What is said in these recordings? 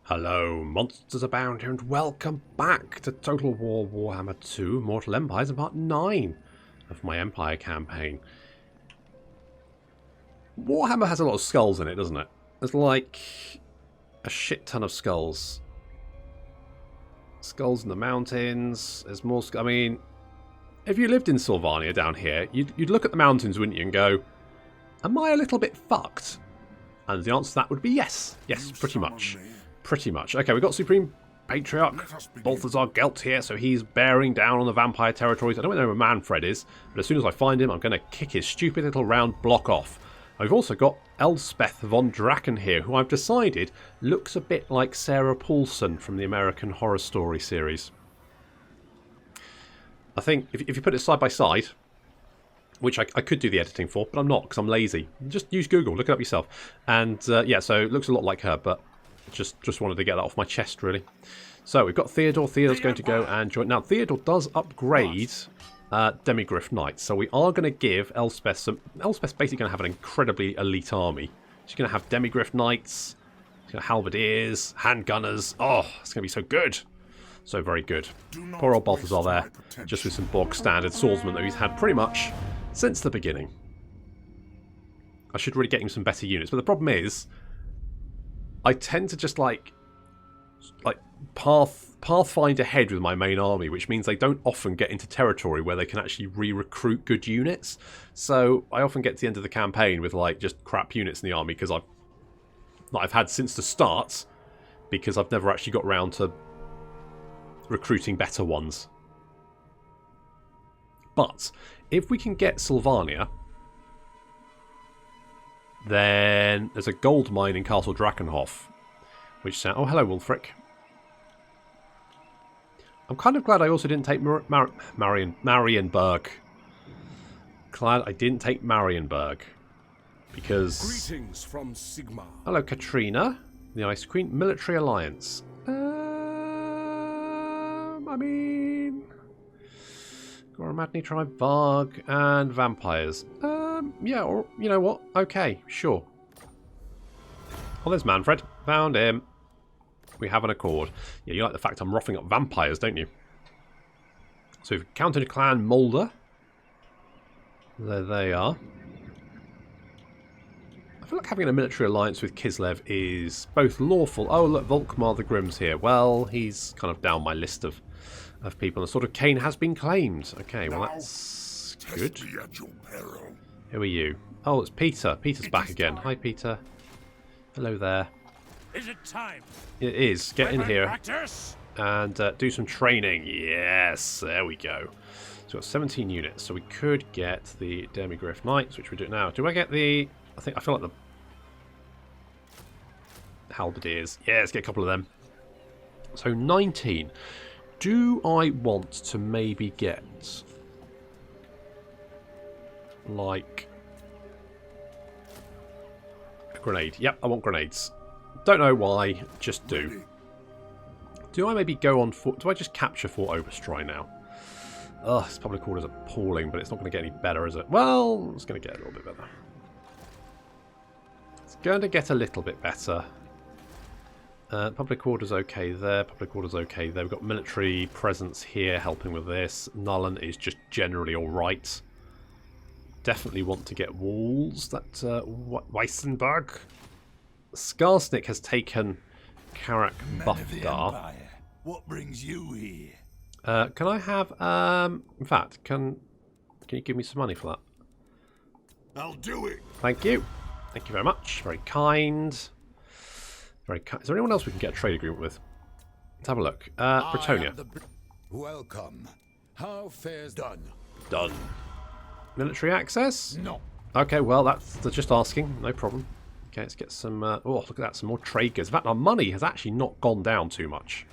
Hello, Monsters Abound here, and welcome back to Total War Warhammer 2 Mortal Empires and Part 9 of my Empire campaign. Warhammer has a lot of skulls in it, doesn't it? There's like a shit ton of skulls. Skulls in the mountains, there's more I mean, if you lived in Sylvania down here, you'd look at the mountains, wouldn't you, and go, am I a little bit fucked? And the answer to that would be yes. Yes, pretty much. Pretty much. Okay, we've got Supreme Patriarch Balthazar Gelt here, so he's bearing down on the vampire territories. I don't know where Manfred is, but as soon as I find him, I'm going to kick his stupid little round block off. I've also got Elspeth von Draken here, who I've decided looks a bit like Sarah Paulson from the American Horror Story series. I think if you put it side by side, which I could do the editing for, but I'm not because I'm lazy. Just use Google, look it up yourself. And yeah, so it looks a lot like her, but just wanted to get that off my chest, really. So we've got Theodore. Theodore's going to go and join. Now, Theodore does upgrade Demigryph Knights, so we are going to give Elspeth some... Elspeth's basically going to have an incredibly elite army. She's going to have Demigryph Knights, she's going to have halberdiers, handgunners. Oh, it's going to be so good. So very good. Poor old Balthazar there, just with some bog standard swordsmen that he's had pretty much since the beginning. I should really get him some better units, but the problem is I tend to just like pathfind ahead with my main army, which means they don't often get into territory where they can actually re-recruit good units. So I often get to the end of the campaign with like just crap units in the army because I've had since the start, because I've never actually got around to recruiting better ones. But if we can get Sylvania, then there's a gold mine in Castle Drakenhof, which sound... Oh, hello, Wulfric. I'm kind of glad I also didn't take Marienberg. Glad I didn't take Marienberg, because... Greetings from Sigma. Hello, Katrina, the Ice Queen. Military Alliance. I mean... Goramadni Tribe, Varg, and Vampires. Yeah, or, you know what? Okay, sure. Oh, there's Manfred. Found him. We have an accord. Yeah, you like the fact I'm roughing up vampires, don't you? So we've counted a clan Mulder. There they are. I feel like having a military alliance with Kislev is both lawful. Oh, look, Volkmar the Grimm's here. Well, he's kind of down my list of people. The sort of Cain has been claimed. Okay, well, that's good. Who are you? Oh, it's Peter. Peter's back again. Hi, Peter. Hello there. Is it time? It is. Get in here Practice? and do some training. Yes, there we go. So we've got 17 units, so we could get the Demigryph Knights, which we do now. Do I get the... I feel like the halberdiers. Yeah, let's get a couple of them. So 19. Do I want to maybe get like a grenade? Yep, I want grenades. Don't know why, just do. Do I maybe go on Fort... Do I just capture Fort Overstrike now? Ugh, this public order is appalling, but it's not going to get any better, is it? Well, it's going to get a little bit better. It's going to get a little bit better. Public order's okay there. Public order's okay there. We've got military presence here helping with this. Nullen is just generally alright. Definitely want to get walls. That Weissenberg. Skarsnik has taken Karak Buffgar. What brings you here? Can I have in fact, can you give me some money for that? I'll do it. Thank you. Thank you very much. Very kind. Very kind. Is there anyone else we can get a trade agreement with? Let's have a look. Bretonia. Welcome. How fares done? Done. Military access? No. Okay, well, that's just asking. No problem. Okay, let's get some... oh, look at that. Some more trade goods. In fact, our money has actually not gone down too much.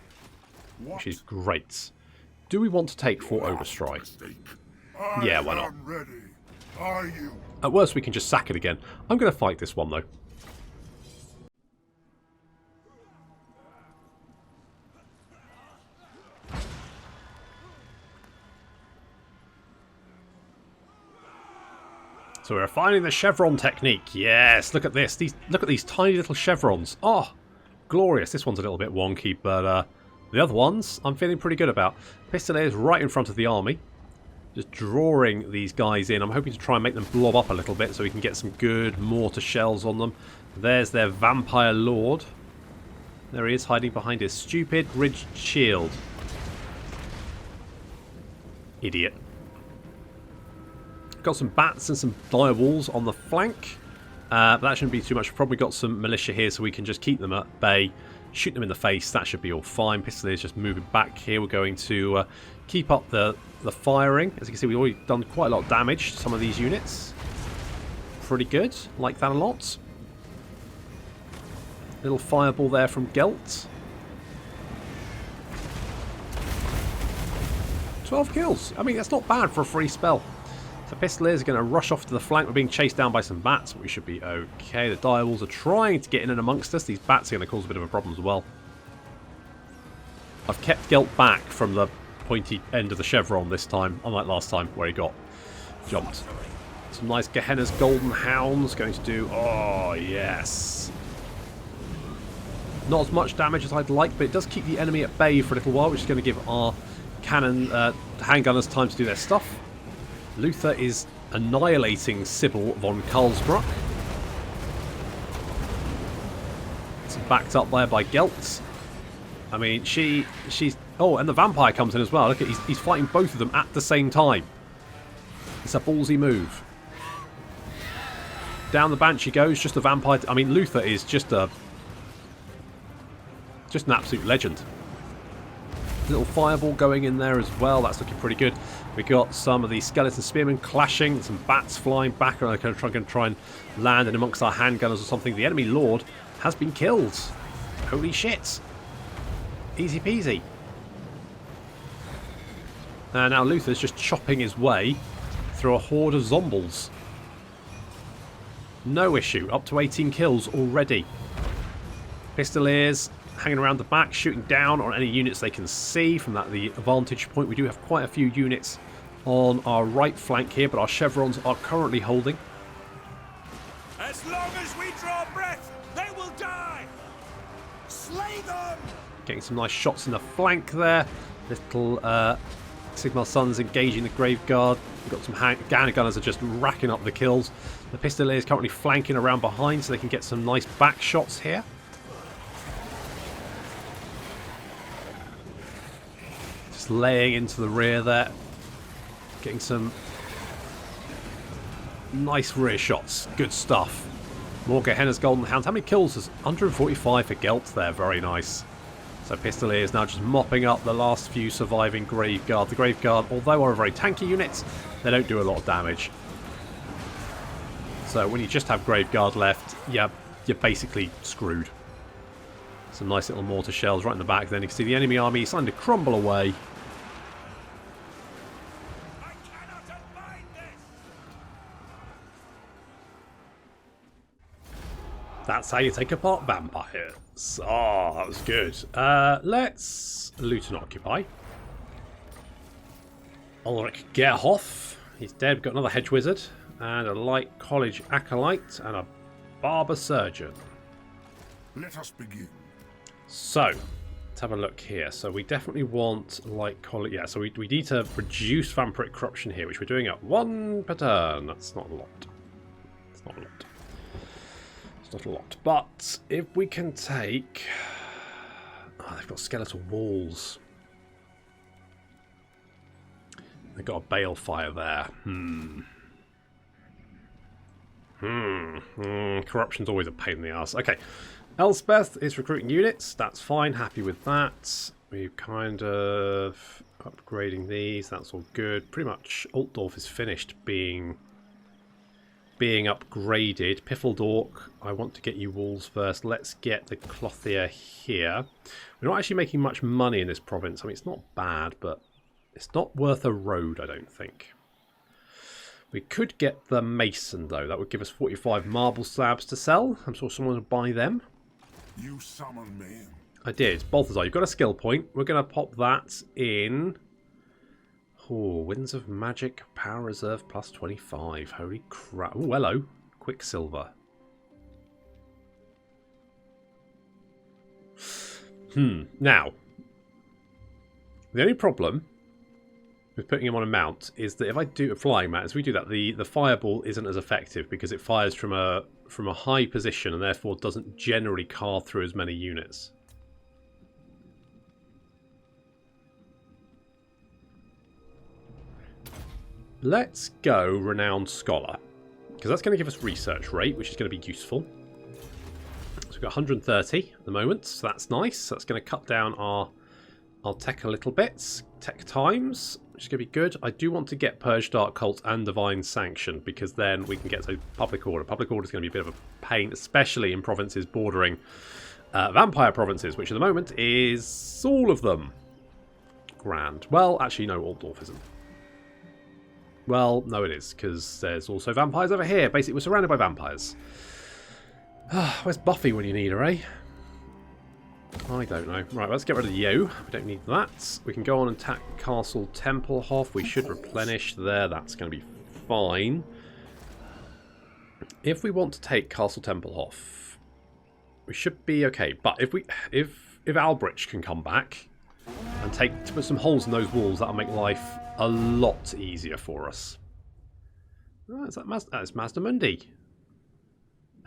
What? Which is great. Do we want to take Fort Overstrike? Yeah, why not? Ready. Are you? At worst, we can just sack it again. I'm going to fight this one, though. So we're refining the chevron technique. Yes, look at this. Look at these tiny little chevrons. Oh, glorious. This one's a little bit wonky, but the other ones I'm feeling pretty good about. Pistoliers right in front of the army. Just drawing these guys in. I'm hoping to try and make them blob up a little bit so we can get some good mortar shells on them. There's their Vampire Lord. There he is, hiding behind his stupid ridged shield. Idiot. Got some bats and some dire walls on the flank. But that shouldn't be too much. We've probably got some militia here so we can just keep them at bay. Shoot them in the face. That should be all fine. Pistoliers just moving back here. We're going to keep up the firing. As you can see, we've already done quite a lot of damage to some of these units. Pretty good. Like that a lot. Little fireball there from Gelt. 12 kills. I mean, that's not bad for a free spell. So Pistoliers are going to rush off to the flank. We're being chased down by some bats, but we should be okay. The dire walls are trying to get in and amongst us. These bats are going to cause a bit of a problem as well. I've kept Gelt back from the pointy end of the chevron this time, unlike last time where he got jumped. Some nice Gehenna's Golden Hounds going to do... Oh, yes. Not as much damage as I'd like, but it does keep the enemy at bay for a little while, which is going to give our cannon handgunners time to do their stuff. Luther is annihilating Sybil von Karlsbruck. It's backed up there by Gelt. I mean, she's... Oh, and the vampire comes in as well. Look at he's fighting both of them at the same time. It's a ballsy move. Down the Banshee goes, just a vampire. I mean, Luther is just an absolute legend. Little fireball going in there as well. That's looking pretty good. We got some of the skeleton spearmen clashing, some bats flying back, and they're going to try and land in amongst our handgunners or something. The enemy lord has been killed. Holy shit! Easy peasy. And now Luther's just chopping his way through a horde of zombies. No issue. Up to 18 kills already. Pistoliers hanging around the back, shooting down on any units they can see from the vantage point. We do have quite a few units on our right flank here, but our chevrons are currently holding. As long as we draw breath, they will die. Slay them. Getting some nice shots in the flank there. Little Sigmar Sons engaging the Grave Guard. We've got some Ghana Gunners are just racking up the kills. The Pistoliers currently flanking around behind so they can get some nice back shots here. Just laying into the rear there. Getting some nice rear shots. Good stuff. More Gehenna's Golden Hounds. How many kills? 145 for Gelt there. Very nice. So Pistoliers now just mopping up the last few surviving Grave Guard. The Grave Guard, although are a very tanky unit, they don't do a lot of damage. So when you just have Grave Guard left, yeah, you're basically screwed. Some nice little mortar shells right in the back. Then you can see the enemy army starting to crumble away. I cannot abide this. That's how you take apart vampires. Oh, that was good. Let's loot and occupy. Ulrich Gerhoff. He's dead. We've got another hedge wizard. And a light college acolyte. And a barber surgeon. Let us begin. So, let's have a look here. So we definitely want light college. Yeah, so we need to reduce vampiric corruption here, which we're doing at 1 per turn. That's not a lot. It's not a lot. Not a lot, but if we can take... Oh, they've got skeletal walls. They've got a balefire there. Corruption's always a pain in the ass. Okay, Elspeth is recruiting units. That's fine, happy with that. We're kind of upgrading these. That's all good. Pretty much Altdorf is finished being upgraded. Piffeldork, I want to get you walls first. Let's get the Clothier here. We're not actually making much money in this province. I mean, it's not bad, but it's not worth a road, I don't think. We could get the Mason, though. That would give us 45 marble slabs to sell. I'm sure someone would buy them. You summon me. I did. Balthazar, you've got a skill point. We're going to pop that in... Oh, Winds of Magic, Power Reserve plus 25. Holy crap. Oh, hello. Quicksilver. Now, the only problem with putting him on a mount is that if I do a flying mount, as we do that, the fireball isn't as effective because it fires from a high position and therefore doesn't generally carve through as many units. Let's go Renowned Scholar, because that's going to give us research rate, which is going to be useful. So we've got 130 at the moment, so that's nice. That's going to cut down our tech a little bit. Tech times, which is going to be good. I do want to get Purge Dark Cult and Divine Sanction, because then we can get to Public Order. Public Order is going to be a bit of a pain, especially in provinces bordering Vampire provinces, which at the moment is all of them. Grand. Well, actually, no, Altdorf isn't. Well, no it is, because there's also vampires over here. Basically, we're surrounded by vampires. Where's Buffy when you need her, eh? I don't know. Right, let's get rid of you. We don't need that. We can go on and attack Castle Tempelhof. We should replenish there. That's going to be fine. If we want to take Castle Tempelhof, we should be okay. But if Albrecht can come back and put some holes in those walls, that'll make life a lot easier for us. Oh, is that that's Mazdamundi.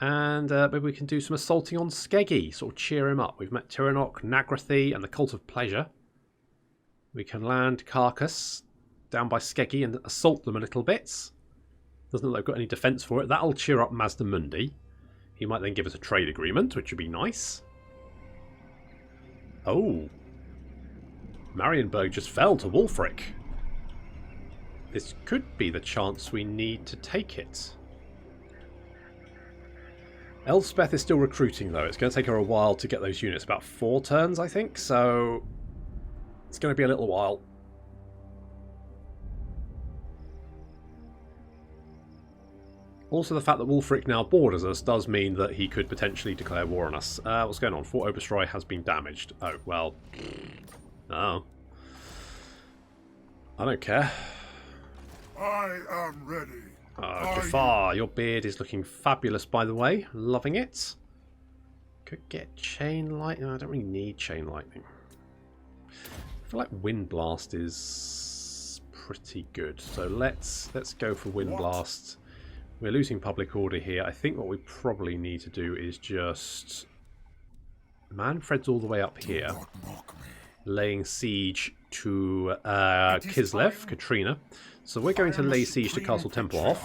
And maybe we can do some assaulting on Skeggy, sort of cheer him up. We've met Tyrannoch, Nagrathi, and the Cult of Pleasure. We can land Carcass down by Skeggy and assault them a little bit. Doesn't look like they've got any defence for it. That'll cheer up Mazdamundi. He might then give us a trade agreement, which would be nice. Oh. Marienberg just fell to Wulfric. This could be the chance we need to take it. Elspeth is still recruiting, though. It's going to take her a while to get those units. About 4 turns, I think. So it's going to be a little while. Also, the fact that Wulfric now borders us does mean that he could potentially declare war on us. What's going on? Fort Overstrike has been damaged. Oh, well. No. I don't care. I am ready. Jafar, your beard is looking fabulous, by the way. Loving it. Could get Chain Lightning. I don't really need Chain Lightning. I feel like Wind Blast is pretty good. So let's go for Wind Blast. We're losing Public Order here. I think what we probably need to do is just... Manfred's all the way up here. Laying siege to Kislev, Katrina. So we're going to lay siege to Castle Tempelhof.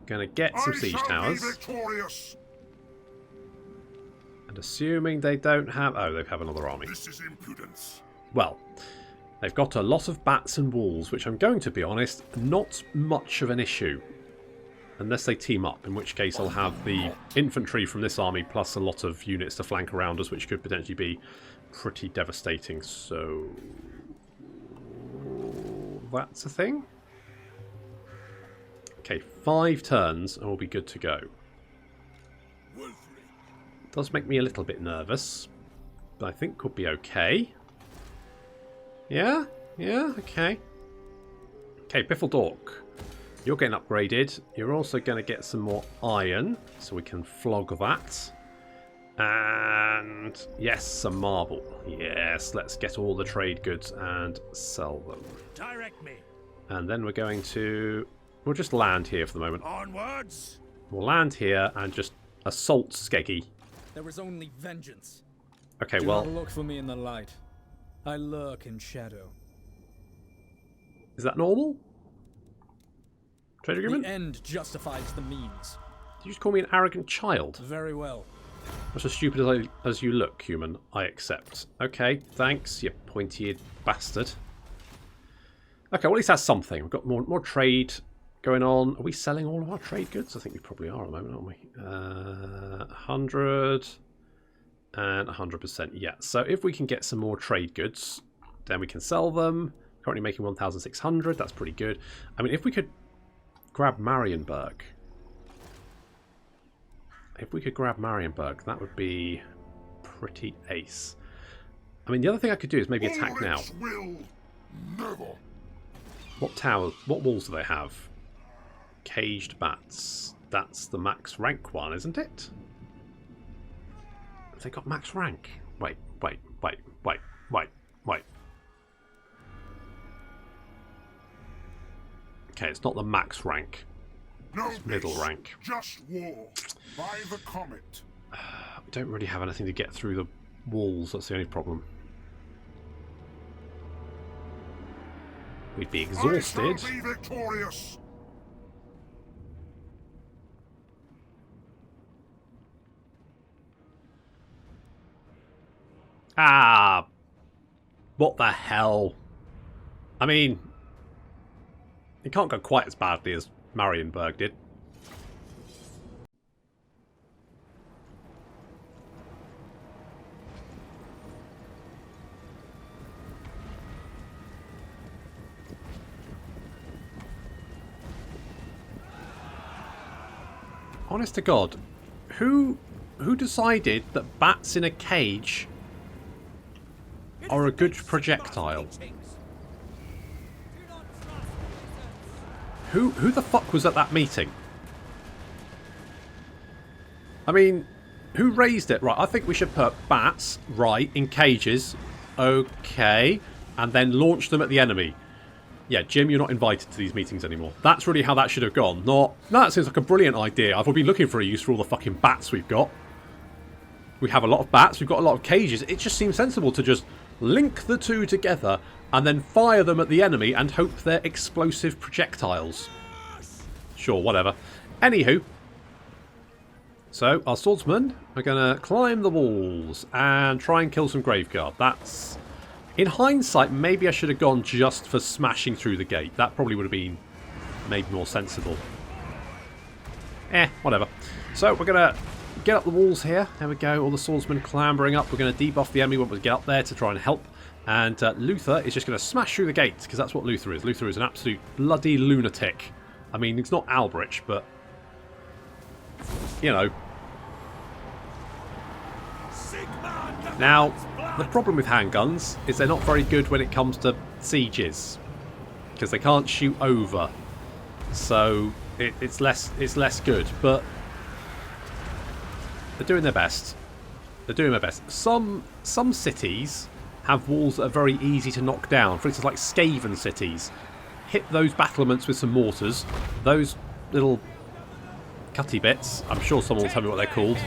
Going to get some siege towers. And assuming they don't have... Oh, they have another army. This is impudence. Well, they've got a lot of bats and wolves, which I'm going to be honest, not much of an issue. Unless they team up, in which case I'll have the infantry from this army plus a lot of units to flank around us, which could potentially be pretty devastating. So... that's a thing. Okay, 5 turns and we'll be good to go. Does make me a little bit nervous, but I think could be okay. Yeah, okay. Okay, Biffledork, you're getting upgraded. You're also going to get some more iron, so we can flog that. And yes, some marble. Yes, let's get all the trade goods and sell them. Direct me. And then we're going to... we'll just land here for the moment. Onwards. We'll land here and just assault Skeggy. There is only vengeance. Okay, Do well... not look for me in the light. I lurk in shadow. Is that normal? Trade agreement? The end justifies the means. Did you just call me an arrogant child? Very well. That's as stupid as you look, human. I accept. Okay, thanks, you pointy-eared bastard. Okay, well, at least that's something. We've got more trade going on. Are we selling all of our trade goods? I think we probably are at the moment, aren't we? 100 and 100%. Yeah, so if we can get some more trade goods, then we can sell them. Currently making 1,600. That's pretty good. I mean, if we could grab Marienberg... if we could grab Marienberg, that would be pretty ace. I mean, the other thing I could do is maybe attack now. What towers, what walls do they have? Caged bats. That's the max rank one, isn't it? Have they got max rank? Wait. Okay, it's not the max rank. No It's middle peace, rank. just war. By the comet. We don't really have anything to get through the walls, that's the only problem. We'd be exhausted. I shall be victorious. Ah! What the hell? I mean, it can't go quite as badly as Marienberg did. Honest to God, who decided that bats in a cage are a good projectile? Who the fuck was at that meeting? I mean, who raised it? Right, I think we should put bats, right, in cages. Okay. And then launch them at the enemy. Yeah, Jim, you're not invited to these meetings anymore. That's really how that should have gone. Not, no, that seems like a brilliant idea. I've been looking for a use for all the fucking bats we've got. We have a lot of bats, we've got a lot of cages. It just seems sensible to just link the two together and then fire them at the enemy and hope they're explosive projectiles. Sure, whatever. Anywho, so our swordsmen are going to climb the walls and try and kill some graveguard. That's, in hindsight, maybe I should have gone just for smashing through the gate. That probably would have been maybe more sensible. Whatever. So we're going to get up the walls here. There we go. All the swordsmen clambering up. We're going to debuff the enemy when we get up there to try and help. And Luther is just going to smash through the gate, because that's what Luther is. Luther is an absolute bloody lunatic. I mean, it's not Alberich, but, you know. Now, the problem with handguns is they're not very good when it comes to sieges, because they can't shoot over. So it's less good, but they're doing their best. They're doing their best. Some cities have walls that are very easy to knock down. For instance, like Skaven cities. Hit those battlements with some mortars. Those little cutty bits. I'm sure someone will tell me what they're called.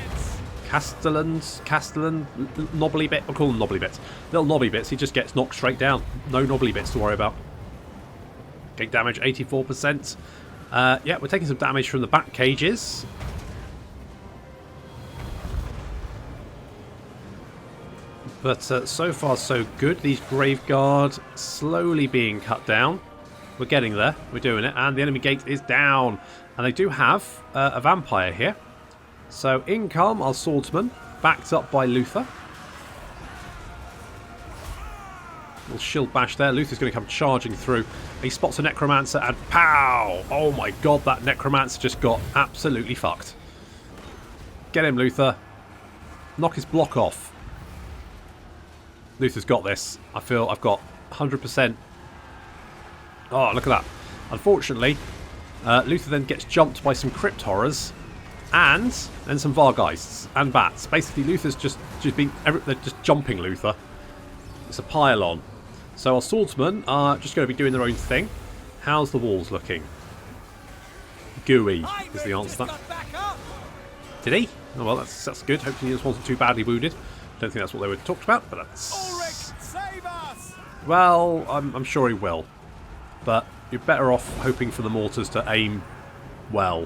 Castellan, knobbly bit. I'll call them knobbly bits. Little knobbly bits, he just gets knocked straight down. No knobbly bits to worry about. Gate damage, 84%. Yeah, we're taking some damage from the back cages. But so far so good. These Graveguard slowly being cut down. We're getting there. We're doing it. And the enemy gate is down. And they do have a vampire here. So in come our swordsman, backed up by Luther. Little shield bash there. Luther's going to come charging through. He spots a necromancer and pow! Oh my god, that necromancer just got absolutely fucked. Get him, Luther. Knock his block off. Luther's got this. I feel I've got 100%. Oh, look at that. Unfortunately, Luther then gets jumped by some crypt horrors and some Vargeists and bats. Basically, Luther's just been... They're just jumping Luther. It's a pile-on. So our swordsmen are just going to be doing their own thing. How's the walls looking? Gooey is the answer. Did he? Oh, well, that's good. Hopefully he wasn't too badly wounded. Don't think that's what they were talked about, but that's... Ulrich, save us! Well, I'm sure he will. But you're better off hoping for the mortars to aim well.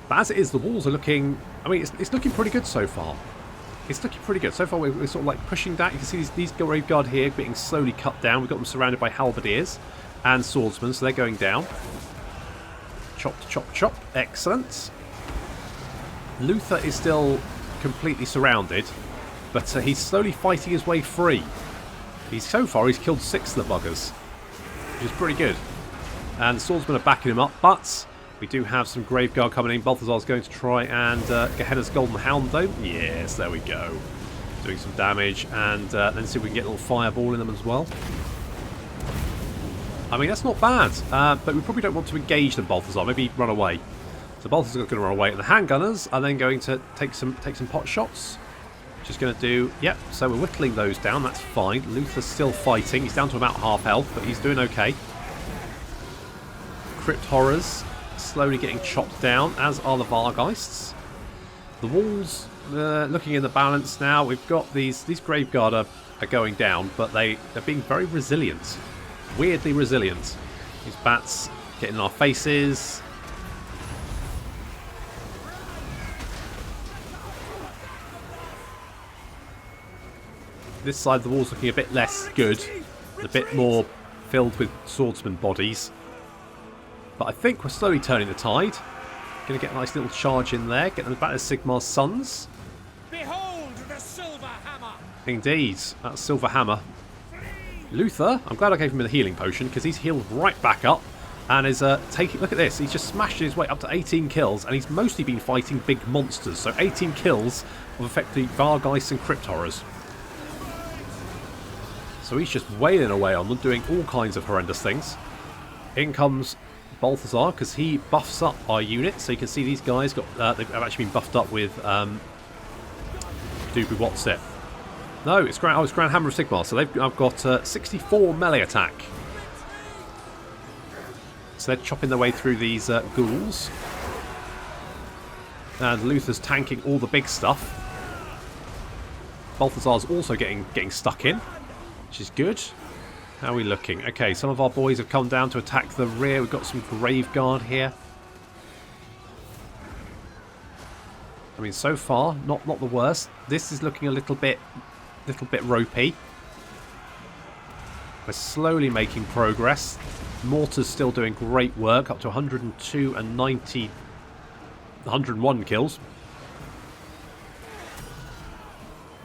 But as it is, the walls are looking... I mean, it's looking pretty good so far. It's looking pretty good. So far, we're sort of like pushing down. You can see these Graveguard here being slowly cut down. We've got them surrounded by halberdiers and swordsmen, so they're going down. Chop, chop, chop. Excellent. Luther is still completely surrounded. But he's slowly fighting his way free. So far, he's killed 6 of the buggers, which is pretty good. And the swordsmen are backing him up, but we do have some Graveguard coming in. Balthazar's going to try and Gehenna's Golden Hound, though. Yes, there we go. Doing some damage, and then see if we can get a little fireball in them as well. I mean, that's not bad, but we probably don't want to engage them, Balthazar. Maybe run away. So Balthazar's going to run away, and the handgunners are then going to take some pot shots. which is going to do... Yep, so we're whittling those down. That's fine. Luther's still fighting. He's down to about half health, but he's doing okay. Crypt Horrors slowly getting chopped down, as are the Vargeists. The walls looking in the balance now. We've got these Graveguard are going down, but they're being very resilient. Weirdly resilient. These bats getting in our faces. This side of the wall's looking a bit less good. A bit more filled with swordsman bodies. But I think we're slowly turning the tide. Going to get a nice little charge in there. Get them back as Sigmar's sons. Behold the silver hammer! Indeed, that's Silver Hammer. Luther, I'm glad I gave him a healing potion because he's healed right back up and is taking... Look at this, he's just smashed his way up to 18 kills and he's mostly been fighting big monsters. So 18 kills of effectively Vargeists and Crypt Horrors. So he's just wailing away on them, doing all kinds of horrendous things. In comes Balthazar because he buffs up our unit. So you can see these guys got they've actually been buffed up with Doobie what's it? No, it's Grand Hammer of Sigmar. So I've got 64 melee attack. So they're chopping their way through these ghouls. And Luther's tanking all the big stuff. Balthazar's also getting stuck in, which is good. How are we looking? Okay, some of our boys have come down to attack the rear. We've got some Graveguard here. I mean, so far, not the worst. This is looking a little bit ropey. We're slowly making progress. Mortar's still doing great work, up to 102 and 90, 101 kills.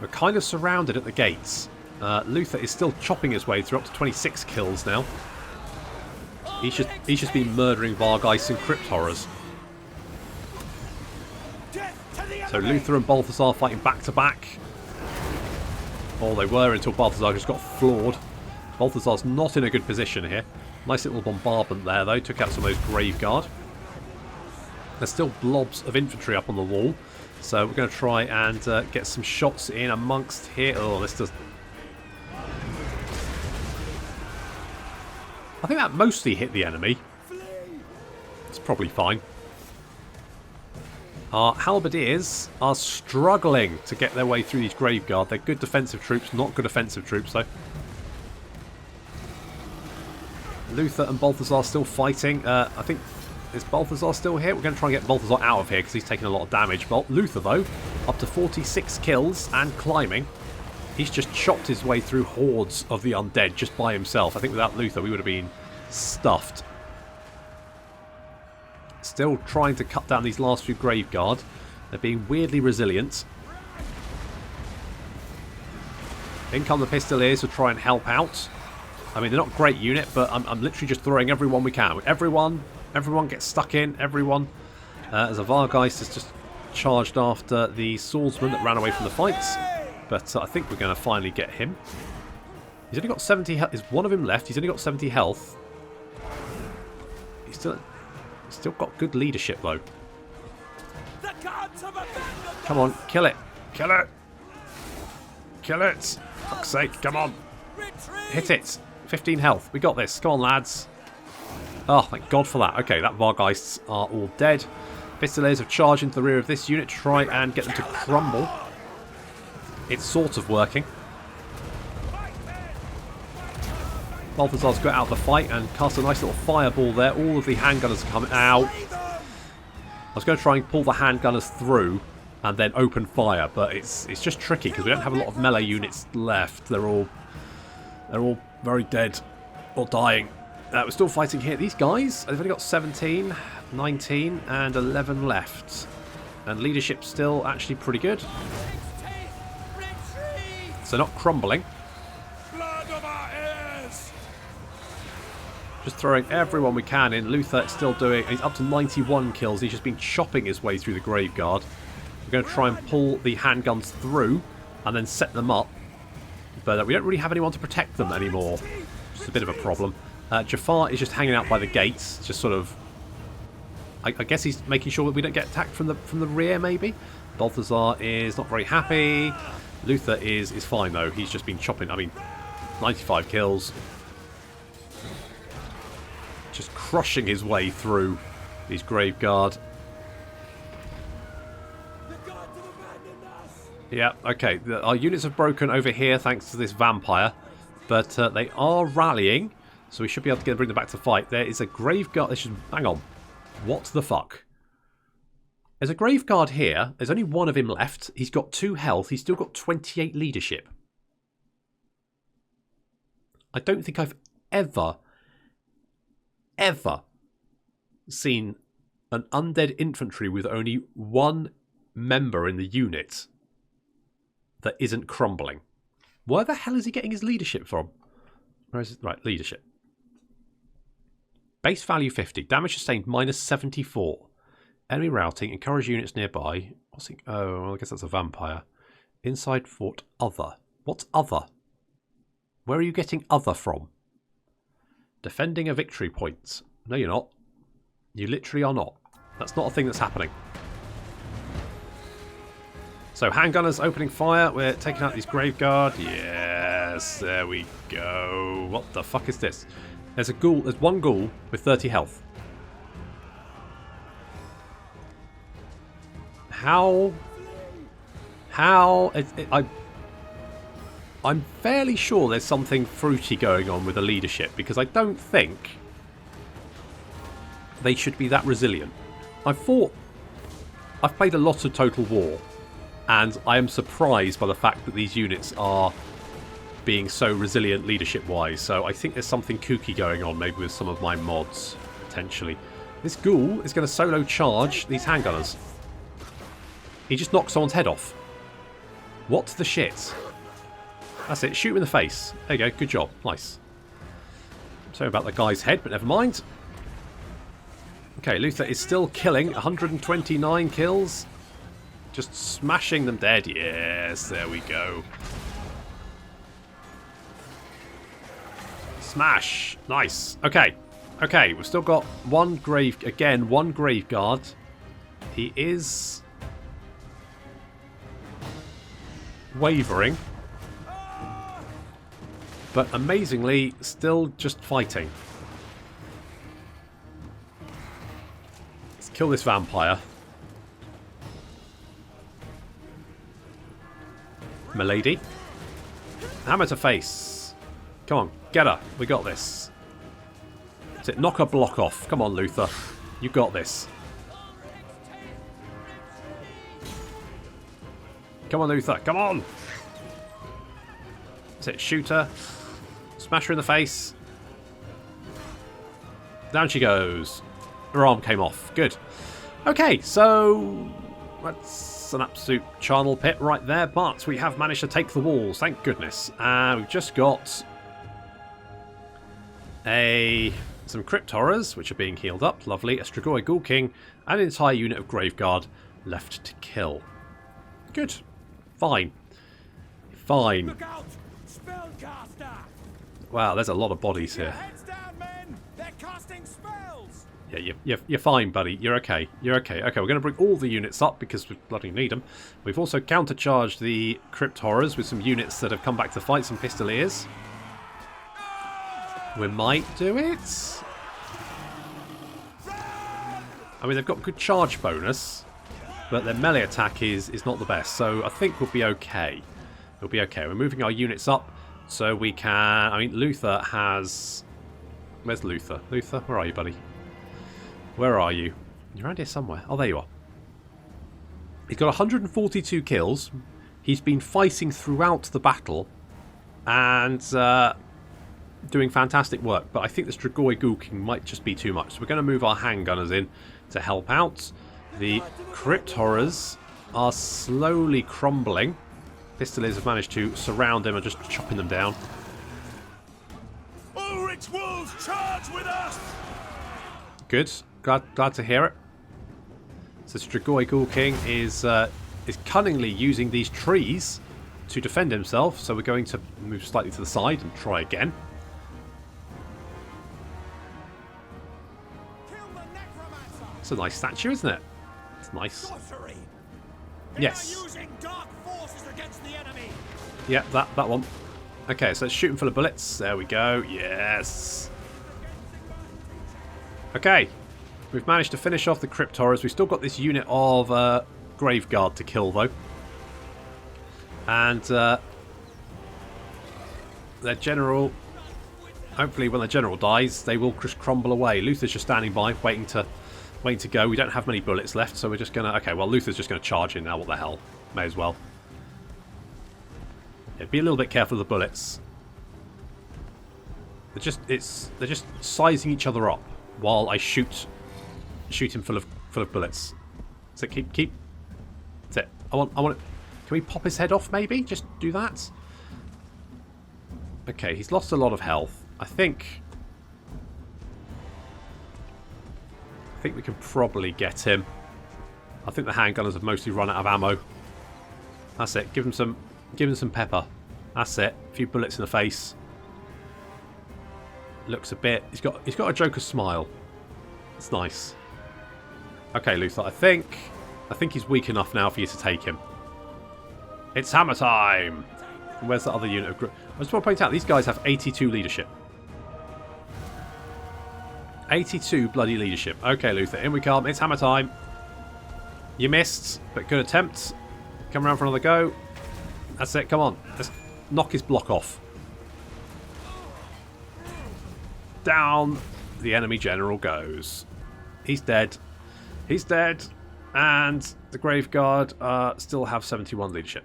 We're kind of surrounded at the gates. Luther is still chopping his way through, up to 26 kills now. He's just been murdering Vargeists and Crypt Horrors. So Luther and Balthazar fighting back to back. Or they were until Balthazar just got floored. Balthazar's not in a good position here. Nice little bombardment there though, took out some of those Graveguard. There's still blobs of infantry up on the wall. So we're going to try and get some shots in amongst here. Oh, this does... I think that mostly hit the enemy. It's probably fine. Our halberdiers are struggling to get their way through these Graveguard. They're good defensive troops, not good offensive troops though. Luther and Balthazar still fighting. I think... Is Balthazar still here? We're going to try and get Balthazar out of here because he's taking a lot of damage. Luther, though, up to 46 kills and climbing. He's just chopped his way through hordes of the undead just by himself. I think without Luther, we would have been stuffed. Still trying to cut down these last few Graveguard. They're being weirdly resilient. In come the Pistoliers to try and help out. I mean, they're not a great unit, but I'm literally just throwing everyone we can. Everyone gets stuck in. Everyone. As a Vargeist has just charged after the swordsman that ran away from the fights. But I think we're going to finally get him. He's only got 70 health. Is one of him left? He's only got 70 health. He's still got good leadership, though. Come on, kill it. Kill it. Kill it. Fuck's sake, come on. Hit it. 15 health. We got this. Come on, lads. Oh, thank God for that. Okay, that Vargeists are all dead. Pistoliers have charged into the rear of this unit to try and get them to crumble. It's sort of working. Balthazar's got out of the fight and cast a nice little fireball there. All of the handgunners are coming out. I was going to try and pull the handgunners through and then open fire, but it's just tricky because we don't have a lot of melee units left. They're all very dead or dying. We're still fighting here. These guys, they've only got 17, 19 and 11 left. And leadership's still actually pretty good. So not crumbling. Just throwing everyone we can in. Luther still doing... He's up to 91 kills. He's just been chopping his way through the Graveguard. We're going to try and pull the handguns through and then set them up. But we don't really have anyone to protect them anymore. It's a bit of a problem. Jafar is just hanging out by the gates. Just sort of... I guess he's making sure that we don't get attacked from the rear, maybe. Balthazar is not very happy. Luther is fine though. He's just been chopping. I mean, 95 kills. Just crushing his way through these Graveguard. Yeah, okay. Our units have broken over here thanks to this vampire. But they are rallying. So we should be able to bring them back to fight. There is a Graveguard. Hang on. What the fuck? There's a Graveguard here. There's only one of him left. He's got 2 health. He's still got 28 leadership. I don't think I've ever seen an undead infantry with only 1 member in the unit that isn't crumbling. Where the hell is he getting his leadership from? Where is it? Right, leadership. Base value 50. Damage sustained minus 74. Enemy routing. Encourage units nearby. What's it? Oh, well, I guess that's a vampire. Inside fort other. What's other? Where are you getting other from? Defending a victory point. No, you're not. You literally are not. That's not a thing that's happening. So, handgunners opening fire. We're taking out these Graveguard. Yes, there we go. What the fuck is this? There's a ghoul. There's 1 ghoul with 30 health. How? I'm fairly sure there's something fruity going on with the leadership because I don't think they should be that resilient. I've played a lot of Total War and I am surprised by the fact that these units are being so resilient leadership wise. So I think there's something kooky going on maybe with some of my mods potentially. This ghoul is going to solo charge these handgunners. He just knocks someone's head off. What the shit? That's it. Shoot him in the face. There you go. Good job. Nice. Sorry about the guy's head, but never mind. Okay, Luther is still killing. 129 kills. Just smashing them dead. Yes, there we go. Smash. Nice. Okay. Okay, we've still got one Graveguard. He is wavering. But amazingly, still just fighting. Let's kill this vampire. Milady. Hammer to face. Come on, get her. We got this. That's it. Knock her block off. Come on, Luther. You got this. Come on, Luther. Come on. That's it. Shoot her. Smash her in the face. Down she goes. Her arm came off. Good. Okay, so that's an absolute charnel pit right there, but we have managed to take the walls, thank goodness. We've just got some Crypt Horrors, which are being healed up. Lovely. A Strigoi Ghoul King and an entire unit of Graveguard left to kill. Good. Fine. Fine. Look out! Spellcaster! Wow, there's a lot of bodies here. Heads down, men! They're casting spells! Yeah, you're fine, buddy. You're okay. You're okay. Okay, we're going to bring all the units up because we bloody need them. We've also countercharged the Crypt Horrors with some units that have come back to fight, some Pistoliers. We might do it. I mean, they've got good charge bonus, but their melee attack is not the best, so I think we'll be okay. We'll be okay. We're moving our units up so we can... I mean, Luther has... Where's Luther? Luther, where are you, buddy? Where are you? You're around here somewhere. Oh, there you are. He's got 142 kills. He's been fighting throughout the battle and doing fantastic work. But I think the Strigoi Ghoul King might just be too much. So we're going to move our handgunners in to help out. The Crypt Horrors are slowly crumbling. Pistoliers have managed to surround him and just chopping them down. Ulrich's wolves charge with us! Good. Glad to hear it. So Strigoi Ghoul King is cunningly using these trees to defend himself. So we're going to move slightly to the side and try again. It's a nice statue, isn't it? It's nice. Sorcery. Yes. They are using dark forces against the enemy. Yeah, that one. Okay, so let's shoot him full of bullets. There we go. Yes. Okay. We've managed to finish off the Crypt Horrors. We've still got this unit of Graveguard to kill, though. And their general... Hopefully when the general dies, they will just crumble away. Luther's just standing by, waiting to go. We don't have many bullets left, so we're just going to... Okay, well, Luther's just going to charge in now. What the hell? May as well. Yeah, be a little bit careful of the bullets. They're just sizing each other up while I shoot him full of bullets. So keep. That's it. I want. Can we pop his head off? Maybe just do that. Okay, he's lost a lot of health. I think we can probably get him. I think the handgunners have mostly run out of ammo. That's it. Give him some pepper. That's it. A few bullets in the face. Looks a bit... He's got a Joker smile. It's nice. Okay, Luther. I think he's weak enough now for you to take him. It's hammer time! And where's the other unit of... I just want to point out, these guys have 82 leadership. 82 bloody leadership. Okay, Luther. In we come. It's hammer time. You missed, but good attempt. Come around for another go. That's it. Come on. Let's knock his block off. Down the enemy general goes. He's dead. He's dead. And the Graveguard still have 71 leadership.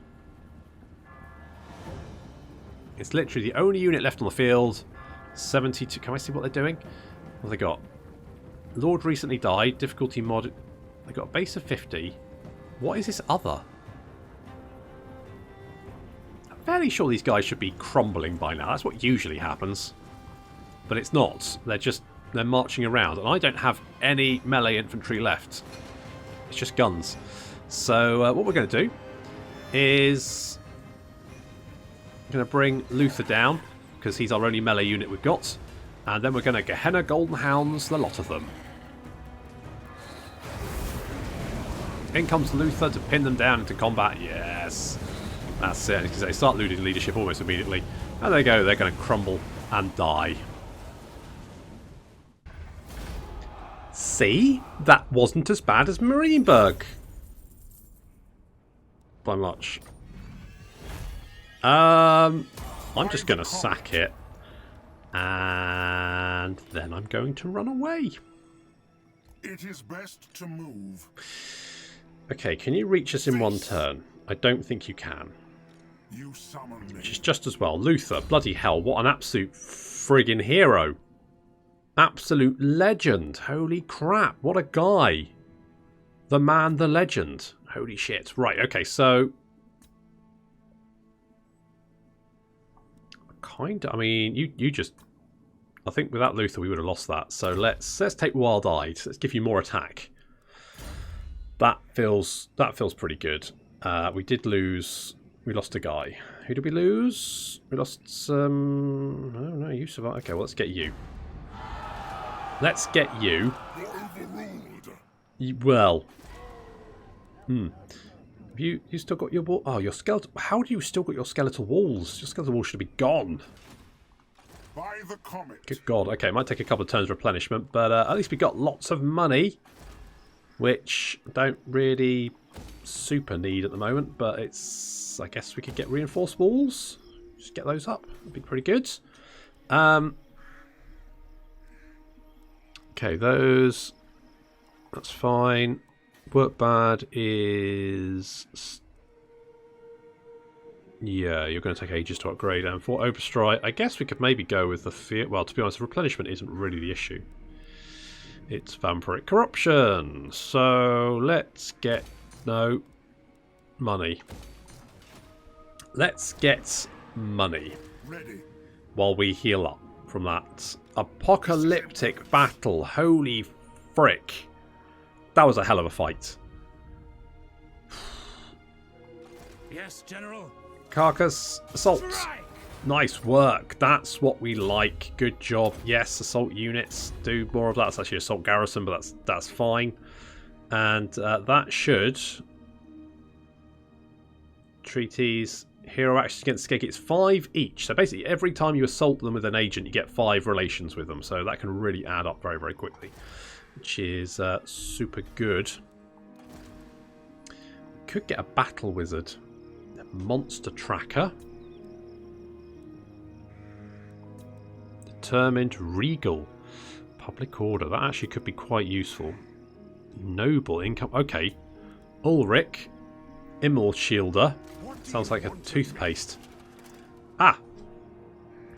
It's literally the only unit left on the field. 72. Can I see what they're doing? What have they got? Lord recently died. Difficulty mod. They got a base of 50. What is this other? I'm fairly sure these guys should be crumbling by now. That's what usually happens. But it's not. They're marching around. And I don't have any melee infantry left. It's just guns. So what we're going to do is... I'm going to bring Luther down, because he's our only melee unit we've got. And then we're going to Gehenna Golden Hounds, the lot of them. In comes Luther to pin them down into combat. Yes. That's it. Because they start losing leadership almost immediately. And there you go. They're going to crumble and die. See? That wasn't as bad as Marienberg. By much. I'm just going to sack it. And then I'm going to run away. It is best to move. Okay, can you reach us in one turn? I don't think you can. You summon me. Which is just as well. Luther, bloody hell, what an absolute friggin' hero. Absolute legend. Holy crap, what a guy. The man, the legend. Holy shit. Right, okay, so... I mean, you just... I think without Luther we would have lost that. So let's take Wild Eyed. Let's give you more attack. That feels pretty good. We did lose... We lost a guy. Who did we lose? We lost some... Oh no, you survived. Okay, well let's get you. Let's get you. Well. Have you still got your wall? Oh, your skeletal... How do you still got your skeletal walls? Your skeletal walls should be gone. By the comet. Good God. Okay, it might take a couple of turns of replenishment, but at least we got lots of money, which I don't really super need at the moment, but it's... I guess we could get reinforced walls. Just get those up. That'd be pretty good. Okay, those... That's fine. Work bad is... Yeah, you're going to take ages to upgrade. And for Overstrike, I guess we could maybe go with the fear... Well, to be honest, replenishment isn't really the issue. It's vampiric corruption. So, let's get... No. Money. Let's get money. Ready. While we heal up from that apocalyptic battle. Holy frick. That was a hell of a fight. Yes, General. Carcass assault. Strike! Nice work. That's what we like. Good job. Yes, assault units. Do more of that. It's actually assault garrison, but that's fine. And that should... Treaties. Hero actions against Skeg, it's 5 each. So basically, every time you assault them with an agent, you get 5 relations with them. So that can really add up very, very quickly, which is super good. Could get a battle wizard, a monster tracker, determined regal, public order. That actually could be quite useful. Noble income. Okay, Ulrich, Immel Shielder. Sounds like a toothpaste. Ah,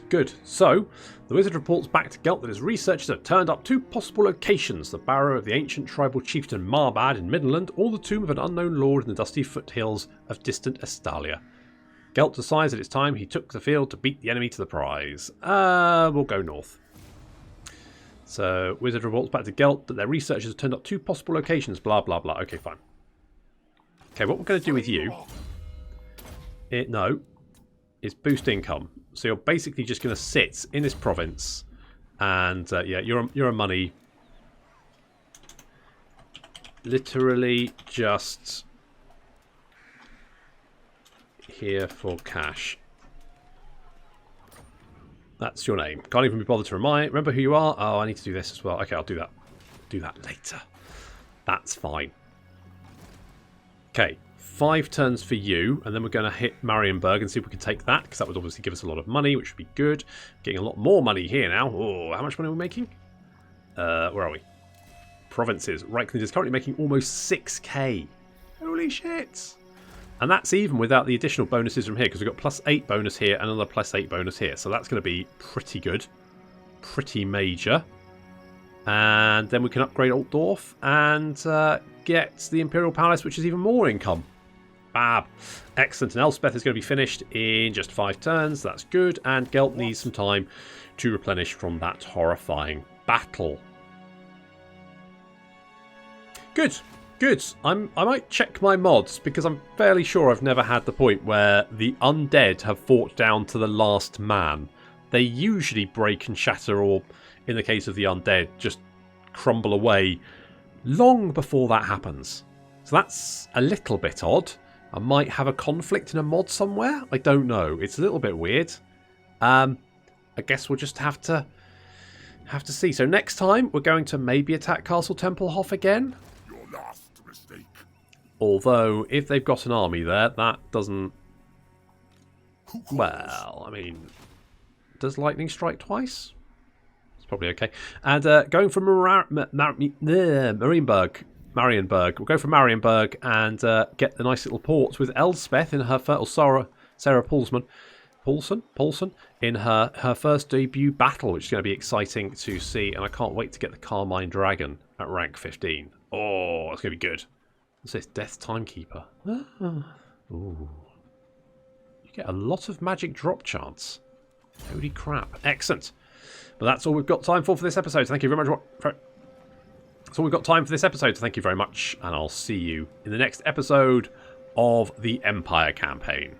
good. So the wizard reports back to Gelt that his researchers have turned up 2 possible locations: the barrow of the ancient tribal chieftain Marbad in Midland, or the tomb of an unknown lord in the dusty foothills of distant Estalia. Gelt decides that it's time he took the field to beat the enemy to the prize. We'll go north. So wizard reports back to Gelt that their researchers have turned up 2 possible locations. Blah blah blah. Okay, fine. Okay, what we're going to do with you, is boost income. So you're basically just going to sit in this province, and yeah, you're a money. Literally just here for cash. That's your name. Can't even be bothered to remember who you are. Oh, I need to do this as well. Okay, I'll do that. Do that later. That's fine. Okay, 5 turns for you, and then we're going to hit Marienberg and see if we can take that, because that would obviously give us a lot of money, which would be good. Getting a lot more money here now. Oh, how much money are we making? Where are we? Provinces. Reichland is currently making almost 6k. Holy shit! And that's even without the additional bonuses from here, because we've got +8 bonus here and another +8 bonus here. So that's going to be pretty good. Pretty major. And then we can upgrade Altdorf and get the Imperial Palace, which is even more income. Fab. Excellent. And Elspeth is going to be finished in just 5 turns. That's good. And Gelt needs some time to replenish from that horrifying battle. Good. Good. I might check my mods, because I'm fairly sure I've never had the point where the undead have fought down to the last man. They usually break and shatter, or in the case of the undead, just crumble away long before that happens. So that's a little bit odd. I might have a conflict in a mod somewhere. I don't know. It's a little bit weird. I guess we'll just have to see. So next time we're going to maybe attack Castle Tempelhof again. Your last mistake. Although if they've got an army there, that doesn't. Well, I mean, does lightning strike twice? It's probably okay. And going from Marienberg. We'll go for Marienberg and get the nice little ports with Elspeth in her first, or Sarah Paulson in her first debut battle, which is going to be exciting to see. And I can't wait to get the Carmine Dragon at rank 15. Oh, it's going to be good. What's this? Death Timekeeper. Ooh. You get a lot of magic drop chance. Holy crap. Excellent. But that's all we've got time for this episode. Thank you very much. That's all we've got time for this episode. Thank you very much. And I'll see you in the next episode of the Empire campaign.